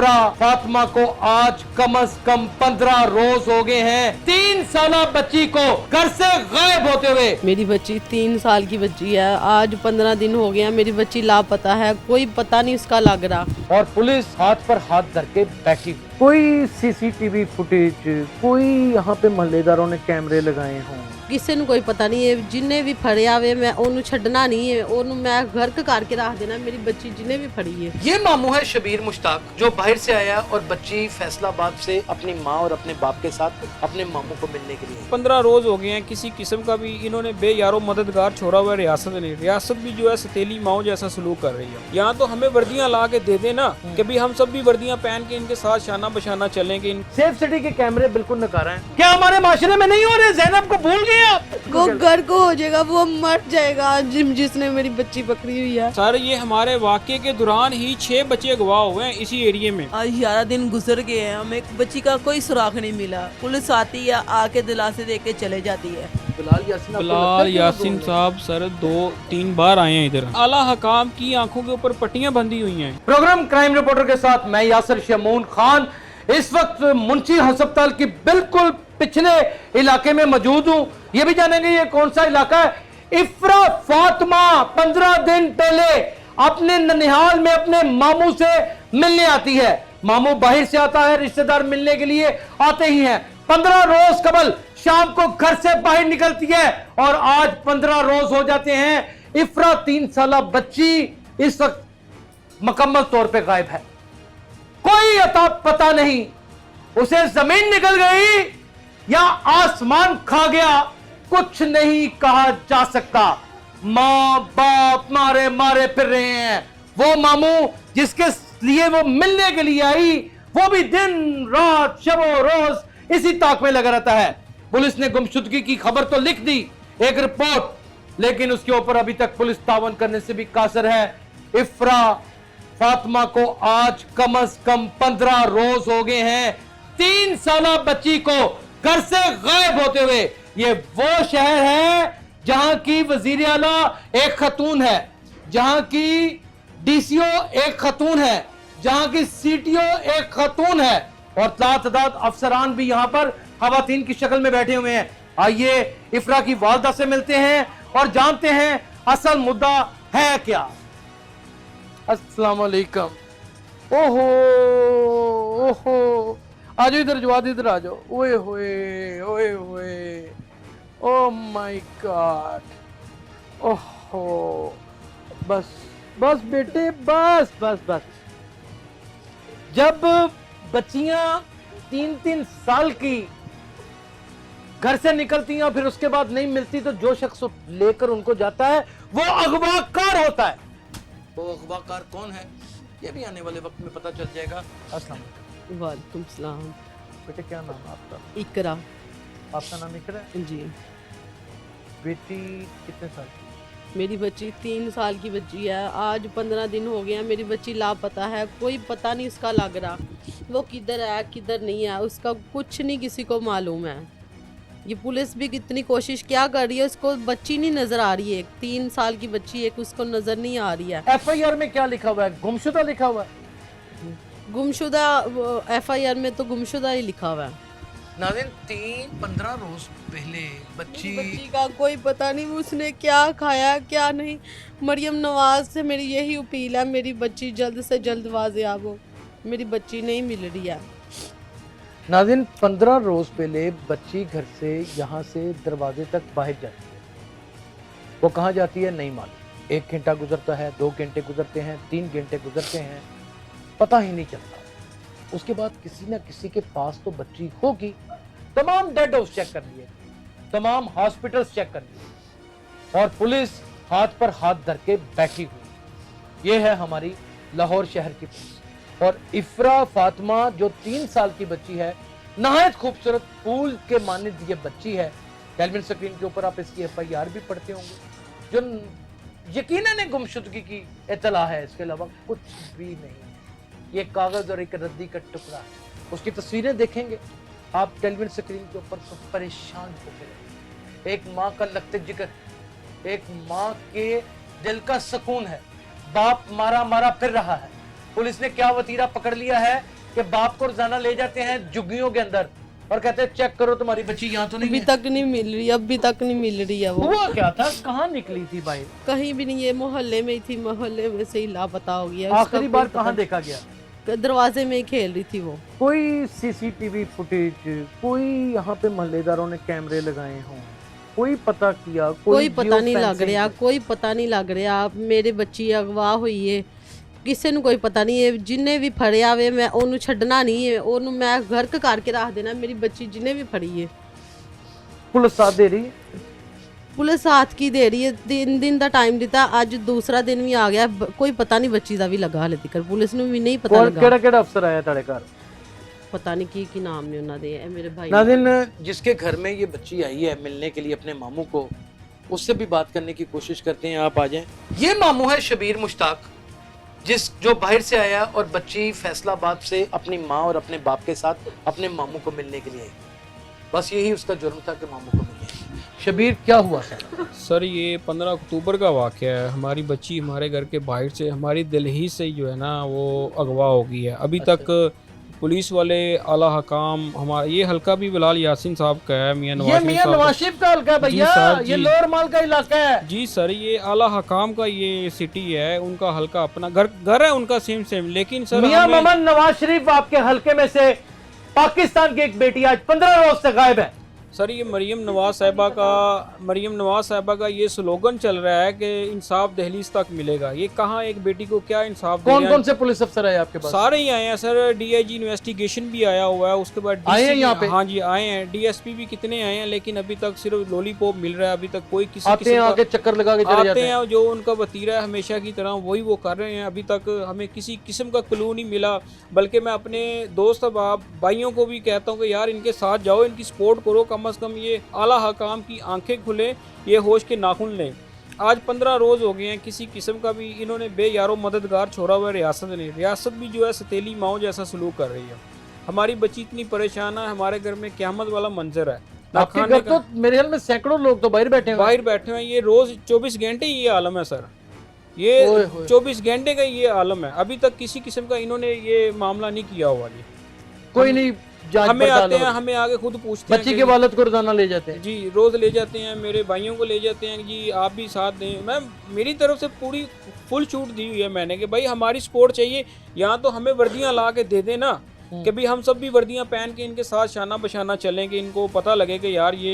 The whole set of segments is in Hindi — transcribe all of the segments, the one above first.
इफ्रा फातिमा को आज कम से कम 15 रोज हो गए हैं 3 साल बच्ची को घर से गायब होते हुए। मेरी बच्ची 3 साल की बच्ची है, आज 15 दिन हो गया मेरी बच्ची लापता है, कोई पता नहीं उसका लग रहा। और पुलिस हाथ पर हाथ धर के बैठी। कोई सीसीटीवी फुटेज, कोई यहाँ पे मोहल्लेदारों ने कैमरे लगाए हों, किसी ਨੂੰ कोई पता नहीं है। जिन्हें भी फड़िया वे मैं ओनू छड़ना नहीं है, ओनू मैं घर के करके रख देना। मेरी बच्ची जिन्हें भी फड़ी है। ये मामू है शबीर मुश्ताक, जो बाहर से आया और बच्ची फैसलाबाद से अपनी माँ और अपने बाप के साथ अपने मामू को मिलने के लिए। 15 रोज हो गए हैं, किसी किस्म का भी इन्होंने बेयारो मददगार छोड़ा हुआ है रियासत ने। रियासत भी जो है सतीली माओ जैसा सलूक कर रही है। यहाँ तो हमें वर्दियाँ ला के दे देना कि भी हम सब भी वर्दियाँ पहन के इनके साथ शाना बशाना चलेंगे। सेफ सिटी के कैमरे बिल्कुल नकारा हैं। क्या हमारे माशरे में नहीं हो रहे? ज़ैनब को भूल गए आप? वो घर को हो जाएगा, वो मर जाएगा जिसने मेरी बच्ची पकड़ी हुई है। सर ये हमारे वाक़े के दौरान ही 6 बच्चे गवाह हुए हैं इसी एरिया में। आज 11 दिन गुजर गए हैं, हमें बच्ची का कोई सुराग नहीं मिला। पुलिस आती है, आके दिलासे दे के चले जाती है। बिलाल यासीन साहब सर 2-3 बार आए हैं इधर। आला हकाम की आंखों के ऊपर पट्टियां बंधी हुई हैं। प्रोग्राम क्राइम रिपोर्टर के साथ मैं यासिर शमून खान इस वक्त मुंशी अस्पताल की बिल्कुल पिछले इलाके में मौजूद हूं। ये भी जानेंगे ये कौन सा इलाका है। इफ्रा फातिमा 15 दिन पहले अपने ननिहाल में अपने मामू से मिलने आती है। मामू बाहर से आता है, रिश्तेदार मिलने के लिए आते ही हैं। 15 रोज कबल शाम को घर से बाहर निकलती है और आज 15 रोज हो जाते हैं। इफ्रा 3 साल बच्ची इस वक्त मुकम्मल तौर पे गायब है। कोई अता पता नहीं उसे जमीन निकल गई या आसमान खा गया, कुछ नहीं कहा जा सकता। मां बाप मारे मारे फिर रहे हैं। वो मामू जिसके लिए वो मिलने के लिए आई, वो भी दिन रात शबो रोज इसी ताक में लगा रहता है। पुलिस ने गुमशुदगी की खबर तो लिख दी, एक रिपोर्ट, लेकिन उसके ऊपर अभी तक पुलिस तावन करने से भी कासर है। इफ्रा फातिमा को आज कम से कम 15 रोज हो गए हैं 3 साल बच्ची को घर से गायब होते हुए। ये वो शहर है जहां की वजीर आला एक खतून है, जहां की डीसीओ एक खतून है, जहां की सीटीओ एक खतून है और तादाद अफसरान भी यहां पर खवातीन की शक्ल में बैठे हुए हैं। आइए इफ्रा की वालदा से मिलते हैं और जानते हैं असल मुद्दा है क्या। अस्सलाम वालेकुम। ओहो ओहो, आ जाओ इधर, जवाद इधर आ जाओ। ओए होए ओए होए, ओ माय गॉड। ओहो, बस बस बेटे, बस बस बस। जब बच्चियां 3-3 साल की घर से निकलती हैं और फिर उसके बाद नहीं मिलती, तो जो शख्स लेकर उनको जाता है वो अगवाकार होता है। वो अगवाकार कौन है ये भी आने वाले वक्त में पता चल जाएगा। अस्सलाम वालेकुम। वालेकुम सलाम। बेटे क्या नाम है आपका? इकरा। आपका नाम इकरा है? जी। बेटी कितने साल की? मेरी बच्ची 3 साल की बच्ची है, आज 15 दिन हो गए हैं मेरी बच्ची लापता है, कोई पता नहीं उसका लग रहा। वो किधर है किधर नहीं है उसका कुछ नहीं किसी को मालूम है। ये पुलिस भी कितनी कोशिश क्या कर रही है, उसको बच्ची नहीं नजर आ रही है। 3 साल की बच्ची एक उसको नजर नहीं आ रही है। एफआईआर में क्या लिखा हुआ है? गुमशुदा लिखा हुआ है। गुमशुदा एफआईआर में तो गुमशुदा ही लिखा हुआ है। नाज़रीन 3-15 रोज पहले बच्ची का कोई पता नहीं उसने क्या खाया क्या नहीं। मरियम नवाज से मेरी यही अपील है, मेरी बच्ची जल्द से जल्द वाज़ेआब हो। मेरी बच्ची नहीं मिल रही है। नाज़रीन 15 रोज पहले बच्ची घर से यहाँ से दरवाजे तक बाहर जाती है। वो कहाँ जाती है नहीं मालूम। 1 घंटा गुजरता है, 2 घंटे गुजरते हैं, 3 घंटे गुजरते हैं, पता ही नहीं चलता। उसके बाद किसी ना किसी के पास तो बच्ची होगी। तमाम डेड हाउस चेक कर लिए, तमाम हॉस्पिटल्स चेक कर लिए और पुलिस हाथ पर हाथ धर के बैठी हुई। ये है हमारी लाहौर शहर की पुलिस। और इफ्रा फातिमा जो 3 साल की बच्ची है, नहायत खूबसूरत फूल के मानिंद ये बच्ची है। टेलीविजन स्क्रीन के ऊपर आप इसकी एफआईआर भी पढ़ते होंगे, जो यकीनन गुमशुदगी की इत्तला है, इसके अलावा कुछ भी नहीं। ये कागज और एक रद्दी का टुकड़ा है। उसकी तस्वीरें देखेंगे आप टेलीविजन स्क्रीन के ऊपर तो परेशान हो गए। एक माँ का लख्त जिगर, एक माँ के दिल का सुकून है। बाप मारा मारा फिर रहा है, पुलिस ने क्या वतीरा पकड़ लिया है कि बाप को रोजाना ले जाते हैं झुग्गियों के अंदर और कहते हैं चेक करो तुम्हारी बच्ची यहाँ तो नहीं अभी है। तक नहीं मिल रही, अभी तक नहीं मिल रही है वो। हुआ क्या था, कहाँ निकली थी भाई? कहीं भी नहीं, ये मोहल्ले में ही थी, मोहल्ले में से ही लापता हो गया। उसका आखिरी कोई बार पता कहाँ देखा गया? नहीं। दरवाजे में ही खेल रही थी वो। कोई सीसीटीवी फुटेज, कोई यहाँ पे मोहल्लेदारों ने कैमरे लगाए हों, कोई पता किया? कोई पता नहीं लग जियो रहा, कोई पता नहीं लग रहा। मेरी बच्ची अगवा हुई है, ਕਿਸੇ ਨੂੰ ਕੋਈ ਪਤਾ ਨਹੀਂ ਹੈ। ਜਿੰਨੇ ਵੀ ਫੜਿਆ ਵੇ ਮੈਂ ਉਹਨੂੰ ਛੱਡਣਾ ਨਹੀਂ ਹੈ, ਉਹਨੂੰ ਮੈਂ ਗਰਕ ਕਰਕੇ ਰੱਖ ਦੇਣਾ। ਮੇਰੀ ਬੱਚੀ ਜਿੰਨੇ ਵੀ ਫੜੀ ਹੈ। पुलिस साथ दे रही है? पुलिस साथ की दे रही है। 3 दिन का टाइम दिता, ਅੱਜ दूसरा दिन भी आ गया। ਕੋਈ ਪਤਾ ਨਹੀਂ ਬੱਚੀ ਦਾ ਵੀ ਲੱਗਾ ਹਾਲੇ ਤੱਕ, ਪੁਲਿਸ ਨੂੰ ਵੀ ਨਹੀਂ ਪਤਾ ਲੱਗਾ। ਕਿਹੜਾ ਕਿਹੜਾ ਅਫਸਰ ਆਇਆ ਤੁਹਾਡੇ ਘਰ? पता नहीं की नाम ने उन्होंने दिए। मेरे भाई नाज़रीन, जिसके घर में ये बच्ची आई है मिलने के लिए अपने मामू को, उससे भी बात करने की कोशिश करते हैं। आप आ जाएं। ये मामू है शबीर मुश्ताक, जो बाहर से आया और बच्ची फैसलाबाद से अपनी माँ और अपने बाप के साथ अपने मामू को मिलने के लिए आई। बस यही उसका जुर्म था कि मामू को मिलने। शबीर, क्या हुआ सर? ये 15 अक्टूबर का वाक़या है। हमारी बच्ची हमारे घर के बाहर से, हमारी दिल्ली से जो है ना वो अगवा हो गई है। अभी तक पुलिस वाले, आला हकाम, हमारा ये हल्का भी बिलाल यासीन साहब का है, मियां नवाशिफ का हल्का है भैया, ये लोअर माल का इलाका है। जी सर, ये आला हकाम का ये सिटी है, उनका हल्का अपना घर है उनका सेम। लेकिन सर मियां मोहम्मद नवाज शरीफ आपके हल्के में से पाकिस्तान की एक बेटी आज 15 रोज से गायब है। सर ये मरियम नवाज साहिबा का ये स्लोगन चल रहा है कि इंसाफ दहलीज तक मिलेगा। ये कहाँ एक बेटी को क्या इंसाफ? कौन से पुलिस अफसर आए आपके पास? सारे ही आए हैं सर। डीआईजी इन्वेस्टिगेशन भी आया हुआ है, उसके बाद आए हैं यहाँ पे? हाँ जी आए हैं। डीएसपी भी कितने आए हैं, लेकिन अभी तक सिर्फ लॉलीपॉप मिल रहा है। अभी तक कोई किसी आके चक्कर लगा के चले जाते हैं। जो उनका वतीरा है हमेशा की तरह वही वो कर रहे हैं। अभी तक हमें किसी किस्म का क्लू नहीं मिला। बल्कि मैं अपने दोस्त भाइयों को भी कहता हूँ कि यार इनके साथ जाओ, इनकी सपोर्ट करो, कम से कम ये आला हकाम की आंखें खुले, ये होश के नाखून लें। आज 15 रोज़ हो गए हैं, किसी किस्म का भी इन्होंने बेयारो मददगार छोड़ा हुआ है रियासत भी जो है सतीली माओ जैसा सलूक कर रही है। हमारी बच्ची इतनी परेशान है, हमारे घर में क़यामत वाला मंजर है। आपके घर तो मेरे ख्याल में सैकड़ों लोग तो बाहर बैठे हैं। ये रोज़ 24 घंटे ये आलम है सर, ये 24 घंटे का ये आलम है। अभी तक किसी किस्म का इन्होंने ये मामला नहीं किया हुआ। जी कोई नहीं, हमें आते हैं, हमें आगे खुद पूछते हैं। बच्ची के वालिद को रोजाना ले जाते हैं? जी रोज़ ले जाते हैं, मेरे भाइयों को ले जाते हैं। जी आप भी साथ दें। मैं मेरी तरफ से पूरी फुल छूट दी हुई है मैंने कि भाई हमारी सपोर्ट चाहिए। यहाँ तो हमें वर्दियाँ ला के दे देना कि भी हम सब भी वर्दियाँ पहन के इनके साथ शाना बशाना चलें, कि इनको पता लगे कि यार ये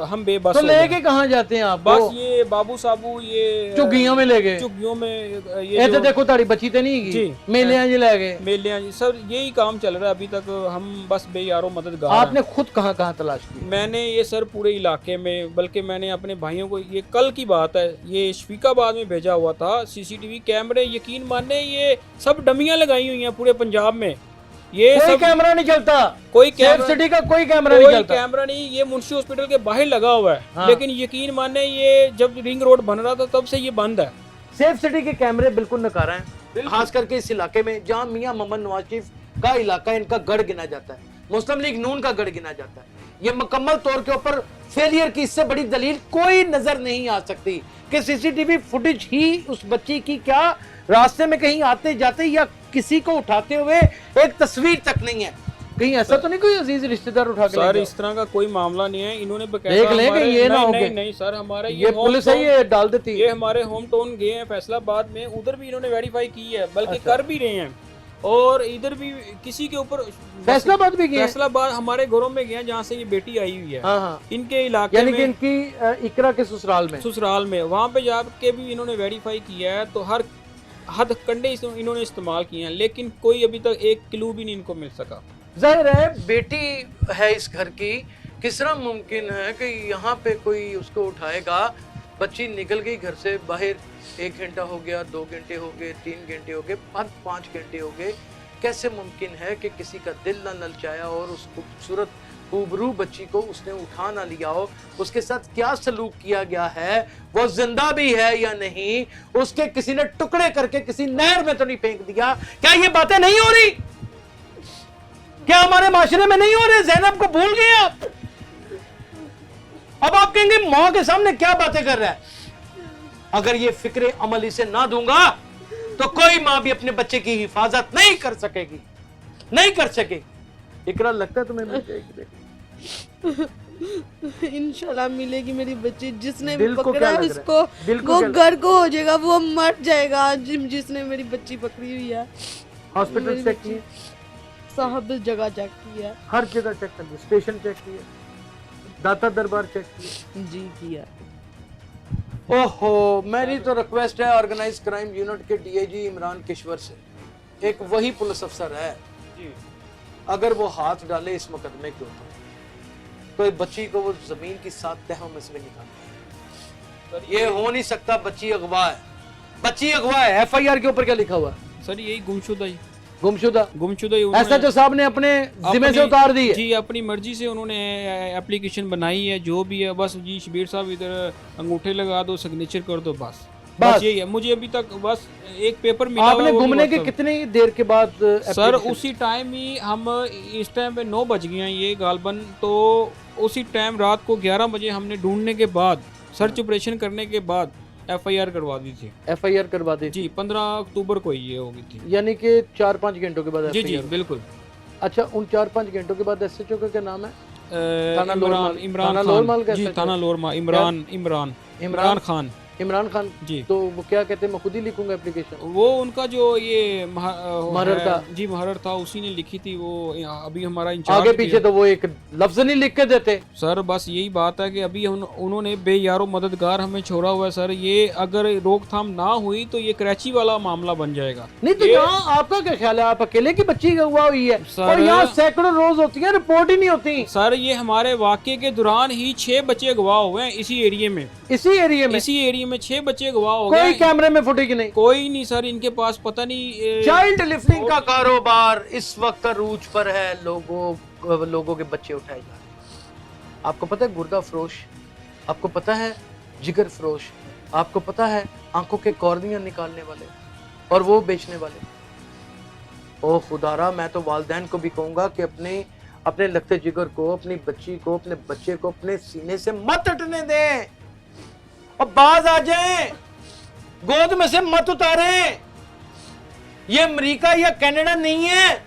हम बेबस। तो लेके कहाँ जाते हैं आप? बस ये बाबू साबू ये झुग्गियों में ले गए। झुग्गियों में ये तो देखो ताड़ी बच्ची तो नहीं जी, मेले जी ले गए। मेले जी सर, यही काम चल रहा है अभी तक। हम बस बेयारो मददगार। आपने खुद कहाँ तलाश की? मैंने ये सर पूरे इलाके में, बल्कि मैंने अपने भाइयों को, ये कल की बात है, ये शफीकाबाद में भेजा हुआ था। सीसीटीवी कैमरे, यकीन माने ये सब डमियां लगाई हुई हैं पूरे पंजाब में। ये कोई सब कैमरा नहीं चलता, कोई सेफ सिटी का कोई कैमरा नहीं चलता। कैमरा नहीं, ये मुंशी हॉस्पिटल के बाहर लगा हुआ है। हाँ। लेकिन यकीन माने ये जब रिंग रोड बन रहा था तब से ये बंद है। सेफ सिटी के कैमरे बिल्कुल नकारा हैं, खास करके इस इलाके में जहां मियां मोहम्मद नवाज शरीफ का इलाका इनका गढ़ गिना जाता है, मुस्लिम लीग नून का गढ़ गिना जाता है। ये मुकम्मल तौर के ऊपर फेलियर की इससे बड़ी दलील कोई नजर नहीं आ सकती कि सीसीटीवी फुटेज ही उस बच्ची की क्या रास्ते में कहीं आते जाते या किसी को उठाते हुए एक तस्वीर तक नहीं है। कहीं ऐसा तो नहीं कोई अजीज रिश्तेदार उठा के सर इस तरह का कोई मामला नहीं है। इन्होंने देख लेंगे ये ना हो गए। नहीं सर, हमारा ये पुलिस है, ये डाल देती है। ये हमारे होम टाउन गए हैं फैसलाबाद में, उधर भी इन्होंने वेरीफाई की है, बल्कि कर भी रहे हैं। और इधर भी किसी के ऊपर फैसलाबाद भी गए, फैसलाबाद हमारे घरों में गए जहाँ से ये बेटी आई हुई है। हाँ। इनके इलाके यानी में, कि इनकी इकरा के ससुराल में वहाँ पे जाके भी इन्होंने वेरीफाई किया है। तो हर हद कंडे इन्होंने इस्तेमाल किए हैं, लेकिन कोई अभी तक एक क्लू भी नहीं इनको मिल सका। जाहिर है बेटी है इस घर की, किस तरह मुमकिन है कि यहाँ पे कोई उसको उठाएगा? बच्ची निकल गई घर से बाहर, 1 घंटा हो गया, 2 घंटे हो गए, 3 घंटे हो गए, 5 घंटे हो गए। कैसे मुमकिन है कि किसी का दिल ना ललचाया और उस खूबसूरत खूबरू बच्ची को उसने उठा ना लिया हो? उसके साथ क्या सलूक किया गया है, वो जिंदा भी है या नहीं, उसके किसी ने टुकड़े करके किसी नहर में तो नहीं फेंक दिया? क्या ये बातें नहीं हो रही? क्या हमारे माशरे में नहीं हो रहे? ज़ैनब को भूल गए आप? अब आप कहेंगे मां के सामने क्या बातें कर रहा है? अगर ये फिक्रे अमल इसे ना दूंगा तो कोई माँ भी अपने बच्चे की हिफाजत नहीं कर सकेगी, नहीं कर सकेगी। इकरा लगता है तुम्हें मिल जाएगी बेटी? इंशाल्लाह मिलेगी मेरी बच्ची। जिसने भी दिल को पकड़ा क्या है लग रहा है? उसको दिल को वो क्या लग- घर को हो जाएगा, वो मर जाएगा। जिसने मेरी बच्ची पकड़ी हुई है हॉस्पिटल मेरी चेक बच्ची- किए, साहब जगह चेक किया। हर जगह चेक कर लिया, स्टेशन चेक किए, दाता दरबार चेक किए। जी किया। ओहो, मेरी तो रिक्वेस्ट है ऑर्गेनाइज क्राइम यूनिट के डीआईजी इमरान किश्वर से, एक वही पुलिस अफसर है, अगर वो हाथ डाले इस मुकदमे के ऊपर तो एक बच्ची को वो जमीन की 7 तहों में से निकाल। ये हो नहीं सकता, बच्ची अगवा है, बच्ची अगवा है। एफआईआर के ऊपर क्या लिखा हुआ है? सर यही गुमशुदा ही गुमशुदा। ही उन्होंने- एसएचओ साहब ने अपने जिम्मे से अपनी- उतार दी है। जी, अपनी मर्जी से उन्होंने एप्लीकेशन बनाई है, जो भी है। बस जी शबीर साहब इधर अंगूठे लगा दो, सिग्नेचर कर दो, बस बस। यही है। मुझे अभी तक बस एक पेपर मिला आपने हुआ, वो भी घूमने के WhatsApp। कितनी देर के बाद सर application- उसी टाइम ही हम, इस टाइम पे 9 बज गए हैं ये गालबन, तो उसी टाइम रात को 11 बजे हमने ढूंढने के बाद, सर्च ऑपरेशन करने के बाद एफआईआर करवा दी थी। एफआईआर करवा दी जी 15 अक्टूबर को ये हो गई थी। यानी कि 4-5 घंटों के बाद जी जी FIR। बिल्कुल। अच्छा, उन 4-5 घंटों के बाद एसएचओ का क्या नाम है? थाना इमरान लोरमाल- इमरान थाना खान लोरमाल का जी, SHO? थाना लोरमा इमरान इमरान इमरान खान इमरान खान। जी। तो वो क्या कहते हैं, मैं खुद ही लिखूंगा एप्लीकेशन? वो उनका जो ये मुहर्रर था। जी मुहर्रर था, उसी ने लिखी थी। वो अभी हमारा इंचार्ज आगे भी पीछे है। तो वो एक लफ्ज नहीं लिख के देते। सर बस यही बात है कि अभी उन्होंने बेयारो मददगार हमें छोड़ा हुआ है सर। ये अगर रोकथाम ना हुई तो ये कराची वाला मामला बन जाएगा। नहीं तो यहाँ आपका क्या ख्याल है? आप अकेले की बच्ची अगवा हुई है सर- और यहाँ सैकड़ों रोज होती है, रिपोर्ट ही नहीं होती। सर ये हमारे वाकये के दौरान ही 6 बच्चे अगवा हुए हैं इसी एरिया में। इसी एरिया में इसी एरिया में 6 बच्चे अगवा हो कोई गए। कैमरे में फुटेज नहीं। कोई नहीं सर, इनके पास पता नहीं चाइल्ड लिफ्टिंग का कारोबार इस वक्त अरूज पर है। लोगों के बच्चे उठाए जा रहे हैं। आपको पता है गुर्दा फरोश, आपको पता है जिगर फरोश, आपको पता है आंखों के कॉर्निया निकालने वाले और वो बेचने वाले। ओ खुदारा, मैं तो वालिदैन को भी कहूंगा कि अपने लगते जिगर को, अपनी बच्ची को, अपने बच्चे को अपने सीने से मत हटने दें और बाज आ जाएं, गोद में से मत उतारें। ये अमेरिका या कनाडा नहीं है,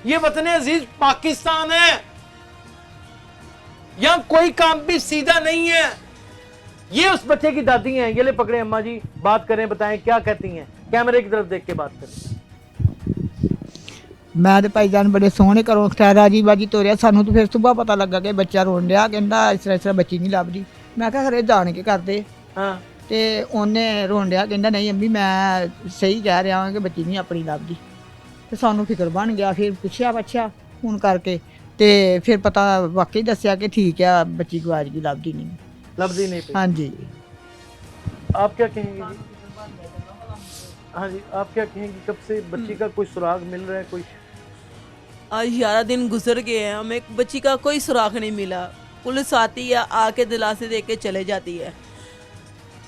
ये वतन अजीज पाकिस्तान है। यहां कोई काम भी सीधा नहीं है। ये उस बच्चे की दादी हैं। ये ले पकड़े अम्मा जी, बात करें, बताएं क्या कहती हैं, कैमरे की तरफ देख के बात करें। मैं ਤੇ ਭਾਈਜਾਨ ਬੜੇ ਸੋਹਣੇ ਘਰੋਂ ਖਟਾਰਾ ਜੀ ਬਾਜੀ ਤੋਰਿਆ। ਸਾਨੂੰ ਤਾਂ ਫਿਰ ਸੁਬਾਹ ਪਤਾ ਲੱਗਾ ਕਿ ਬੱਚਾ ਰੋਣ ਡਿਆ। ਕਹਿੰਦਾ ਇਸ ਤਰ੍ਹਾਂ ਬੱਚੀ ਨਹੀਂ ਲੱਭਦੀ। ਮੈਂ ਕਿਹਾ ਖਰੇ ਜਾਣ ਕੇ ਕਰਦੇ। हाँ, ਤੇ ਉਹਨੇ ਰੋਣ ਡਿਆ, ਕਹਿੰਦਾ ਨਹੀਂ ਅੰਮੀ ਮੈਂ ਸਹੀ ਕਹਿ ਰਿਹਾ ਹਾਂ ਕਿ ਬੱਚੀ ਨਹੀਂ ਆਪਣੀ ਲੱਭਦੀ। ਤੇ ਸਾਨੂੰ ਫਿਕਰ ਬਣ ਗਿਆ। ਫਿਰ ਪੁੱਛਿਆ ਬੱਚਾ ਫੋਨ ਕਰਕੇ ਤੇ ਫਿਰ ਪਤਾ ਵਾਕਈ ਦੱਸਿਆ ਕਿ ਠੀਕ ਆ, ਬੱਚੀ ਗਵਾਚ ਗਈ, ਲੱਭਦੀ ਨਹੀਂ। लफ्ज ही नहीं पे। ਹਾਂਜੀ। आप क्या कहेंगे जी? हाँ जी, आप क्या कहेंगे? कब से बच्ची का कोई सुराग मिल रहा है? कोई आज 11 दिन गुजर गए हैं, हमें बच्ची का कोई सुराग नहीं मिला। पुलिस आती है, आके दिलासे दे के चले जाती है।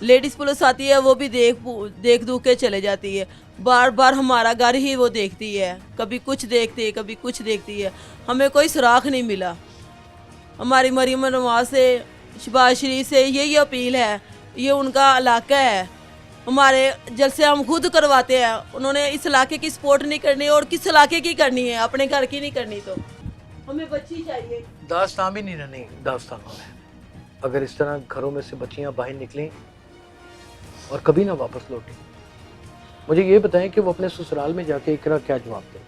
लेडीज पुलिस आती है, वो भी देख दूख के चले जाती है। बार बार हमारा घर ही वो देखती है, कभी कुछ देखती है, कभी कुछ देखती है। हमें कोई सुराग नहीं मिला। हमारी मरीम नवाज से, शहबाज शरीफ से यही अपील है, ये उनका इलाका है। हमारे जलसे हम खुद करवाते हैं। उन्होंने इस इलाके की सपोर्ट नहीं करनी, और किस इलाके की करनी है, अपने घर की नहीं करनी। तो हमें बच्ची चाहिए। दास्तान भी नहीं रहनी दास्तानों में। अगर इस तरह घरों में से बच्चियां बाहर निकलें और कभी ना वापस लौटें, मुझे ये बताएं कि वो अपने ससुराल में जाके इकरा क्या जवाब दें?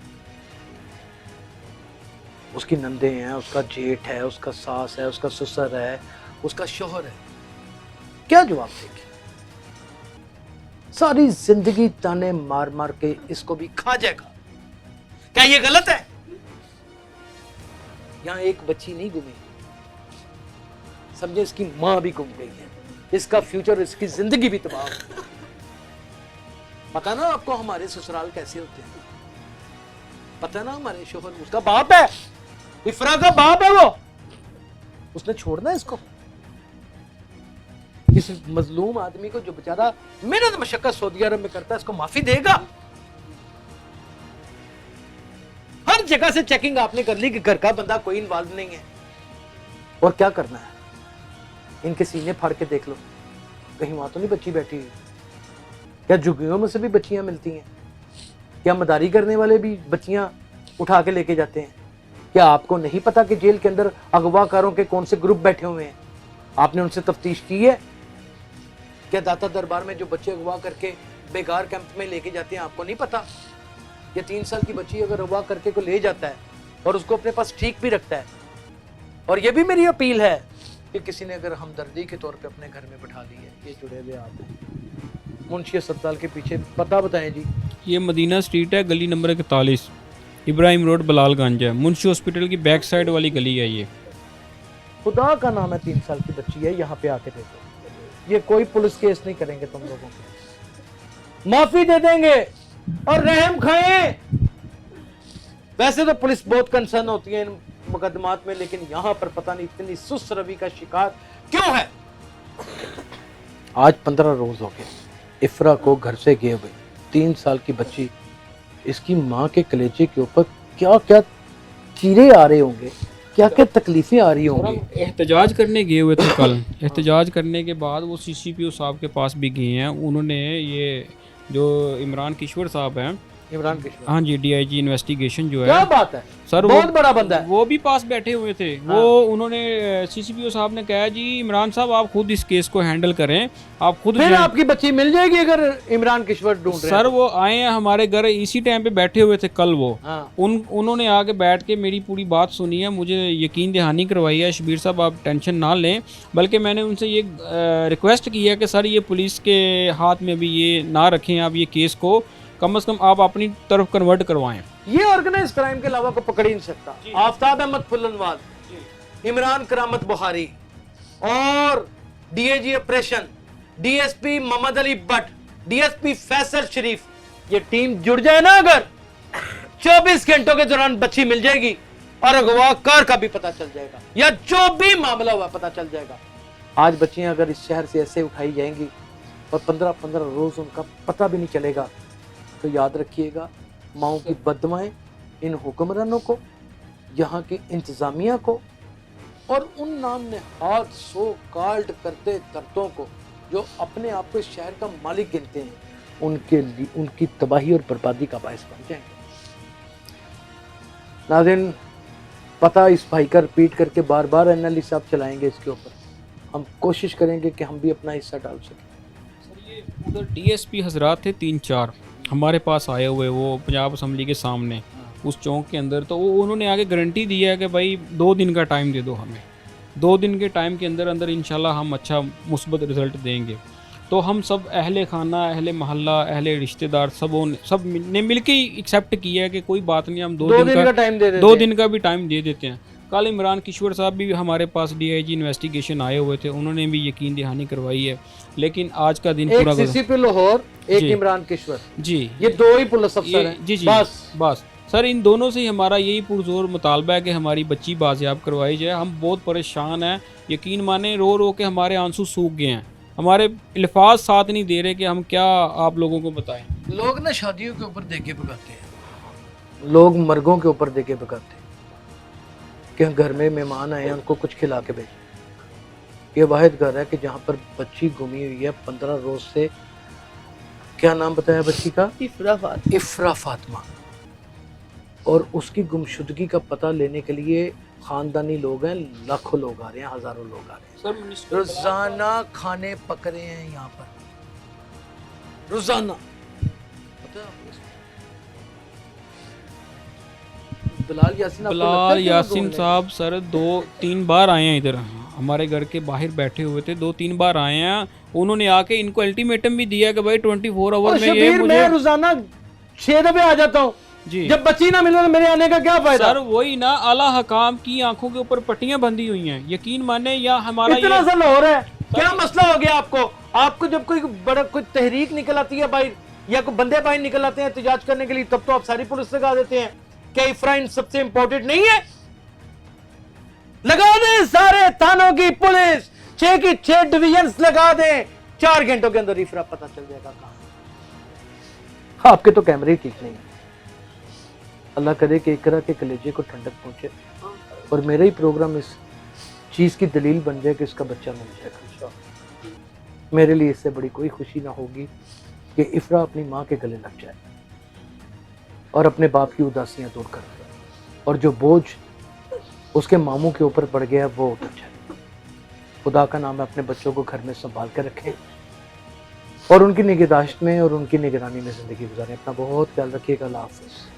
उसकी नंदे हैं, उसका जेठ है, उसका सास है, उसका ससुर है, उसका शोहर है, क्या जवाब देंगे? सारी जिंदगी ताने मार मार के इसको भी खा जाएगा। क्या ये गलत है? यहां एक बच्ची नहीं गुमी, समझे इसकी मां भी गुम गई है, इसका फ्यूचर, इसकी जिंदगी भी तबाह हो गई। पता ना आपको हमारे ससुराल कैसे होते हैं? पता ना हमारे शोहर, उसका बाप है, इफरा का बाप है, वो उसने छोड़ना इसको। इस मजलूम आदमी को जो बेचारा मेहनत मशक्कत सऊदी अरब में करता है, इसको माफी देगा? हर जगह से चेकिंग आपने कर ली कि घर का बंदा कोई इन्वॉल्व नहीं है। और क्या करना है? इनके सीने फाड़ के देख लो, कहीं वहां तो नहीं बच्ची बैठी हुई। क्या झुग्गियों में से भी बच्चियां मिलती हैं? क्या मदारी करने वाले भी बच्चियां उठा के लेके जाते हैं? क्या आपको नहीं पता कि जेल के अंदर अगवाकारों के कौन से ग्रुप बैठे हुए हैं? आपने उनसे तफ्तीश की है? क्या दाता दरबार में जो बच्चे अगवा करके बेकार कैंप में लेके जाते हैं, आपको नहीं पता? ये 3 साल की बच्ची अगर अगवा करके को ले जाता है और उसको अपने पास ठीक भी रखता है, और ये भी मेरी अपील है कि किसी ने अगर हमदर्दी के तौर पे अपने घर में बिठा ली है, ये जुड़े हुए आप हैं मुंशी अस्पताल के पीछे, पता बताएं जी। ये मदीना स्ट्रीट है, गली नंबर 41, इब्राहिम रोड, बलालगंज है। मुंशी हॉस्पिटल की बैक साइड वाली गली है ये। खुदा का नाम है, 3 साल की बच्ची है, यहाँ पे आके देखो। ये कोई पुलिस केस नहीं करेंगे तुम लोगों को, माफी दे देंगे और रहम खाएं। वैसे तो पुलिस बहुत कंसर्न होती है इन मुकदमात में, लेकिन यहां पर पता नहीं इतनी सुस्त रवि का शिकार क्यों है। आज 15 रोज हो गए इफ्रा को घर से गए हुए, 3 साल की बच्ची, इसकी माँ के कलेजे के ऊपर क्या क्या चीरे आ रहे होंगे, क्या क्या तकलीफें आ रही होंगी। एहतजाज करने गए हुए थे कल। एहतजाज करने के बाद वो CCPO साहब के पास भी गए हैं। उन्होंने ये जो इमरान किश्वर साहब हैं, इमरान किश्वर, हाँ जी, DIG इन्वेस्टिगेशन जो क्या है बात है सर, बहुत बड़ा बंदा है। वो भी पास बैठे हुए थे। वो उन्होंने CCPO साहब ने कहा जी इमरान साहब आप खुद इस केस को हैंडल करें, आप खुद फिर जाएं। आपकी बच्ची मिल जाएगी अगर इमरान किश्वर ढूंढ रहे सर हैं। वो आए हैं हमारे घर, इसी टाइम पे बैठे हुए थे कल वो। हाँ। उन्होंने आके बैठ के मेरी पूरी बात सुनी है, मुझे यकीन दहानी करवाई है। शबीर साहब आप टेंशन ना लें, बल्कि मैंने उनसे ये रिक्वेस्ट की है कि सर ये पुलिस के हाथ में भी ये ना रखें, आप ये केस को कम से कम आप अपनी तरफ कन्वर्ट करवाएं। ये ऑर्गेनाइज क्राइम के अलावा को पकड़ ही नहीं सकता। आफ्ताब अहमद फुल्लनवाल, इमरान करामत बुखारी और DIG operation, DSP Mohammad Ali Bhat, DSP Faisal Sharif, ये टीम जुड़ जाए ना अगर, 24 घंटों के दौरान बच्ची मिल जाएगी और अगवाकार का भी पता चल जाएगा, या जो भी मामला हुआ पता चल जाएगा। आज बच्चियां अगर इस शहर से ऐसे उठाई जाएंगी और 15-15 रोज उनका पता भी नहीं चलेगा, तो याद रखिएगा माओ की बददुआएं इन हुक्मरानों को, यहाँ की इंतजामिया को और उन नाम नेहाद सो काल्ड करते करतों को जो अपने आप को इस शहर का मालिक गिनते हैं, उनके लिए उनकी तबाही और बर्बादी का बायस बन जाएंगे। नाज़रीन, पता इस भाई का रिपीट करके बार बार एनालिसिस आप चलाएंगे इसके ऊपर, हम कोशिश करेंगे कि हम भी अपना हिस्सा डाल सकें। सर ये उधर DSP हजरात थे 3-4 हमारे पास आए हुए, वो पंजाब असम्बली के सामने उस चौक के अंदर, तो वो उन्होंने आगे गारंटी दी है कि भाई 2 दिन का टाइम दे दो हमें, 2 दिन के टाइम के अंदर अंदर इंशाल्लाह हम अच्छा मुस्बत रिज़ल्ट देंगे। तो हम सब अहले खाना, अहले मोहल्ला, अहले रिश्तेदार सब ने मिल के एक्सेप्ट किया है कि कोई बात नहीं, हम 2 दिन का टाइम दे देते 2 हैं। दिन का भी टाइम दे देते हैं। कल इमरान किश्वर साहब भी हमारे पास DIG इन्वेस्टिगेशन आए हुए थे, उन्होंने भी यकीन दहानी करवाई है, लेकिन आज का दिन पूरा एक CCP लाहौर, एक जी। इमरान किश्वर, जी ये 2 ही पुलिस अफसर हैं। जी बस सर इन दोनों से ही हमारा यही पुरजोर मुतालबा है कि हमारी बच्ची बाजियाब करवाई जाए। हम बहुत परेशान हैं, यकीन माने रो रो के हमारे आंसू सूख गए हैं, हमारे अल्फाज साथ नहीं दे रहे कि हम क्या आप लोगों को बताएं। लोग ना शादियों के ऊपर देके पकाते हैं, लोग मर्गों के ऊपर देके पकाते हैं कि घर में मेहमान आए हैं उनको कुछ खिला के भेजें। ये वाहिद घर है कि जहाँ पर बच्ची गुमी हुई है 15 रोज से। क्या नाम बताया बच्ची का? इफ्रा फातिमा। और उसकी गुमशुदगी का पता लेने के लिए खानदानी लोग हैं, लाखों लोग आ रहे हैं, हजारों लोग आ रहे हैं। रोजाना खाने पक रहे हैं यहाँ पर, रोजाना। पता है आपको? बिलाल यासीन साहब सर 2-3 बार आए हैं इधर, हमारे घर के बाहर बैठे हुए थे, 2-3 बार आए हैं। उन्होंने आके इनको अल्टीमेटम भी दिया कि भाई 24 आवर में ये मुझे, मैं रोजाना 6 दफे आ जाता हूँ जी जब बच्ची ना मिले तो मेरे आने का क्या फायदा? सर वही ना, आला हकाम की आंखों के ऊपर पट्टियां बंधी हुई हैं, यकीन माने या हमारा इतना सा लाहौर है, क्या मसला हो गया आपको? आपको जब कोई बड़ा कोई तहरीक निकल आती है बाहर या कोई बंदे बाहर निकल आते हैं एहतजाज करने के लिए, तब तो आप सारी पुलिस लगा देते हैं। क्या इफ्रा इन सबसे इंपॉर्टेंट नहीं है? लगा दें सारे थानों की पुलिस, 6 की 6 डिविजन लगा दें, 4 घंटों के अंदर इफ्रा पता चल जाएगा कहां। आपके तो कैमरे ही ठीक नहीं है। अल्लाह करे कि इकरा के कलेजे को ठंडक पहुंचे और मेरा ही प्रोग्राम इस चीज की दलील बन जाए कि इसका बच्चा मिल जाएगा। मेरे लिए इससे बड़ी कोई खुशी ना होगी कि इफ्रा अपनी माँ के गले लग जाए और अपने बाप की उदासियां दूर कर दे, और जो बोझ उसके मामू के ऊपर पड़ गया वो उतर जाए। खुदा का नाम है, अपने बच्चों को घर में संभाल कर रखें और उनकी निगहदाश्त में और उनकी निगरानी में ज़िंदगी गुजारें। अपना बहुत ख्याल रखिएगा। अल्लाह हाफ़िज़।